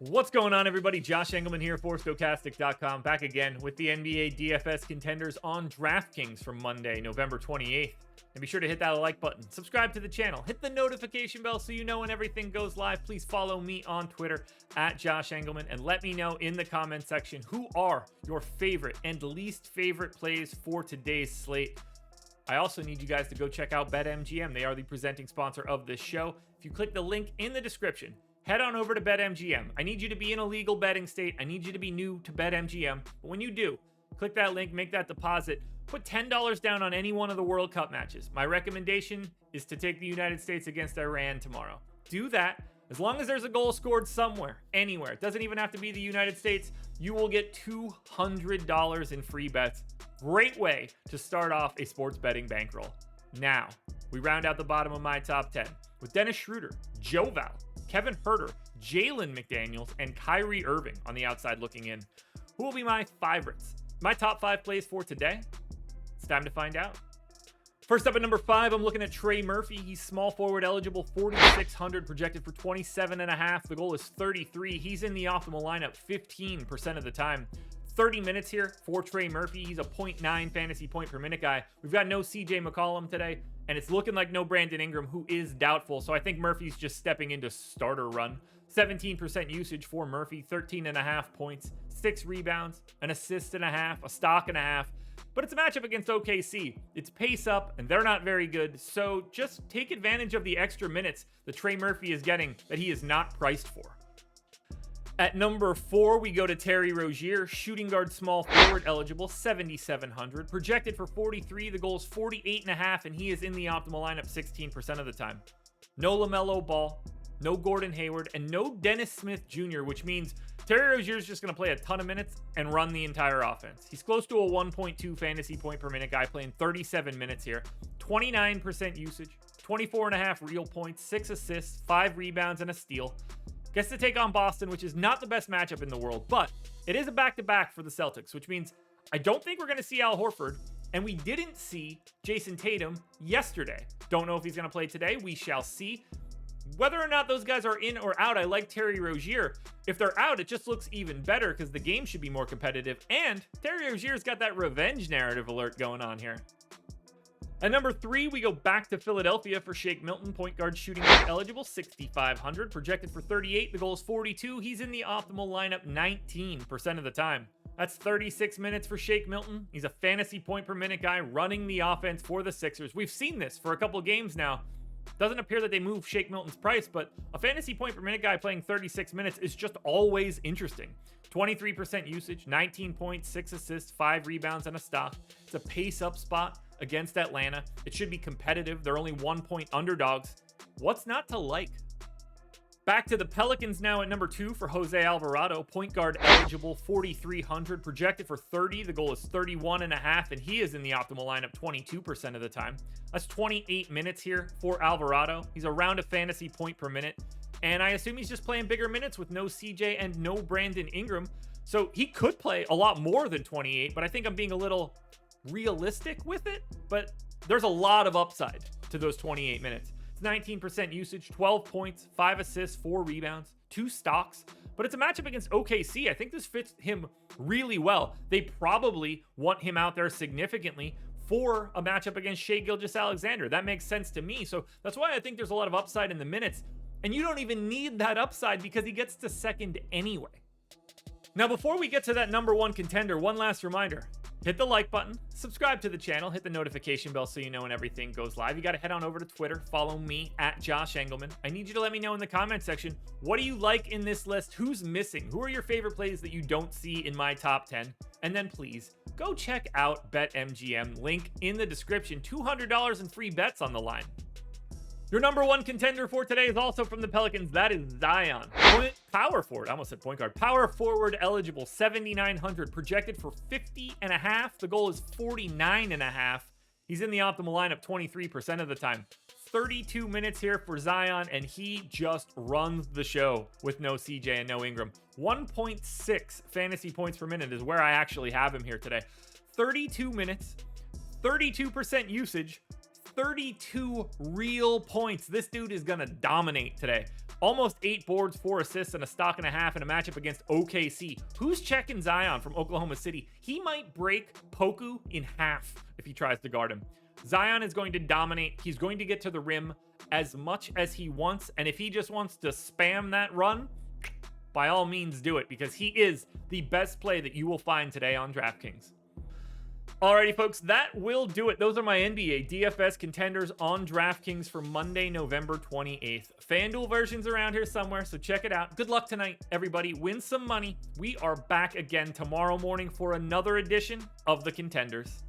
What's going on, everybody? Josh Engleman here for Stokastic.com, back again with the NBA DFS contenders on DraftKings for Monday, November 28th. And be sure to hit that like button, subscribe to the channel, hit the notification bell so you know when everything goes live. Please follow me on Twitter at Josh Engleman and let me know in the comment section who are your favorite and least favorite plays for today's slate. I also need you guys to go check out BetMGM. They are the presenting sponsor of this show. If you click the link in the description, head on over to BetMGM. I need you to be in a legal betting state. I need you to be new to BetMGM. But when you do, click that link, make that deposit, put $10 down on any one of the World Cup matches. My recommendation is to take the United States against Iran tomorrow. Do that. As long as there's a goal scored somewhere, anywhere, it doesn't even have to be the United States, you will get $200 in free bets. Great way to start off a sports betting bankroll. Now, we round out the bottom of my top 10 with Dennis Schroeder, Joe Val, Kevin Huerter, Jalen McDaniels, and Kyrie Irving on the outside looking in. Who will be my favorites? My top 5 plays for today? It's time to find out. First up at number 5, I'm looking at Trey Murphy. He's small forward eligible, 4,600, projected for 27.5. The goal is 33. He's in the optimal lineup 15% of the time. 30 minutes here for Trey Murphy. He's a 0.9 fantasy point per minute guy. We've got no CJ McCollum today, and it's looking like no Brandon Ingram, who is doubtful. So I think Murphy's just stepping into starter run. 17% usage for Murphy, 13.5 points, 6 rebounds, an assist and a half, a stock and a half. But it's a matchup against OKC. It's pace up, and they're not very good. So just take advantage of the extra minutes that Trey Murphy is getting that he is not priced for. At number 4, we go to TREY, shooting guard, small forward eligible, 7,700, projected for 43. The goal is 48.5, and he is in the optimal lineup 16% of the time. No LaMelo Ball, no Gordon Hayward, and no Dennis Smith Jr., which means TREY Rozier is just going to play a ton of minutes and run the entire offense. He's close to a 1.2 fantasy point per minute guy, playing 37 minutes here, 29% usage, 24.5 real points, 6 assists, 5 rebounds, and a steal. Gets to take on Boston, which is not the best matchup in the world, but it is a back-to-back for the Celtics, which means I don't think we're going to see Al Horford, and we didn't see Jason Tatum yesterday. Don't know if he's going to play today. We shall see. Whether or not those guys are in or out, I like TREY Rozier. If they're out, it just looks even better because the game should be more competitive, and TREY Rozier's got that revenge narrative alert going on here. At number 3, we go back to Philadelphia for Shake Milton, point guard, shooting guard eligible, 6,500, projected for 38. The goal is 42. He's in the optimal lineup 19% of the time. That's 36 minutes for Shake Milton. He's a fantasy point per minute guy running the offense for the Sixers. We've seen this for a couple games now. Doesn't appear that they move Shake Milton's price, but a fantasy point per minute guy playing 36 minutes is just always interesting. 23% usage, 19 points, 6 assists, 5 rebounds, and a stop. It's a pace-up spot against Atlanta. It should be competitive. They're only 1-point underdogs. What's not to like? Back to the Pelicans now at number 2 for Jose Alvarado, point guard eligible, 4,300, projected for 30. The goal is 31.5, and he is in the optimal lineup 22% of the time. That's 28 minutes here for Alvarado. He's around a fantasy point per minute, and I assume he's just playing bigger minutes with no CJ and no Brandon Ingram. So he could play a lot more than 28, but I think I'm being a little realistic with it. But there's a lot of upside to those 28 minutes. 19% usage, 12 points, 5 assists, 4 rebounds, 2 stocks. But it's a matchup against OKC. I think this fits him really well. They probably want him out there significantly for a matchup against Shai Gilgeous-Alexander. That makes sense to me. So that's why I think there's a lot of upside in the minutes. And you don't even need that upside because he gets to second anyway. Now, before we get to that number 1 contender, one last reminder. Hit the like button, subscribe to the channel, hit the notification bell so you know when everything goes live. You got to head on over to Twitter, follow me at Josh Engleman. I need you to let me know in the comment section, what do you like in this list? Who's missing? Who are your favorite plays that you don't see in my top 10? And then please go check out BetMGM. Link in the description. $200 in free bets on the line. Your number 1 contender for today is also from the Pelicans. That is Zion. Power forward. I almost said point guard. Power forward eligible, 7,900. Projected for 50.5. The goal is 49.5. He's in the optimal lineup 23% of the time. 32 minutes here for Zion, and he just runs the show with no CJ and no Ingram. 1.6 fantasy points per minute is where I actually have him here today. 32 minutes, 32% usage, 32 real points. This dude is gonna dominate today. Almost 8 boards, 4 assists, and a stock and a half in a matchup against OKC. Who's checking Zion from Oklahoma City? He might break Poku in half if he tries to guard him. Zion is going to dominate. He's going to get to the rim as much as he wants, and if he just wants to spam that run, by all means do it, because he is the best play that you will find today on DraftKings. Alrighty, folks, that will do it. Those are my NBA DFS contenders on DraftKings for Monday, November 28th. FanDuel version's around here somewhere, so check it out. Good luck tonight, everybody. Win some money. We are back again tomorrow morning for another edition of the Contenders.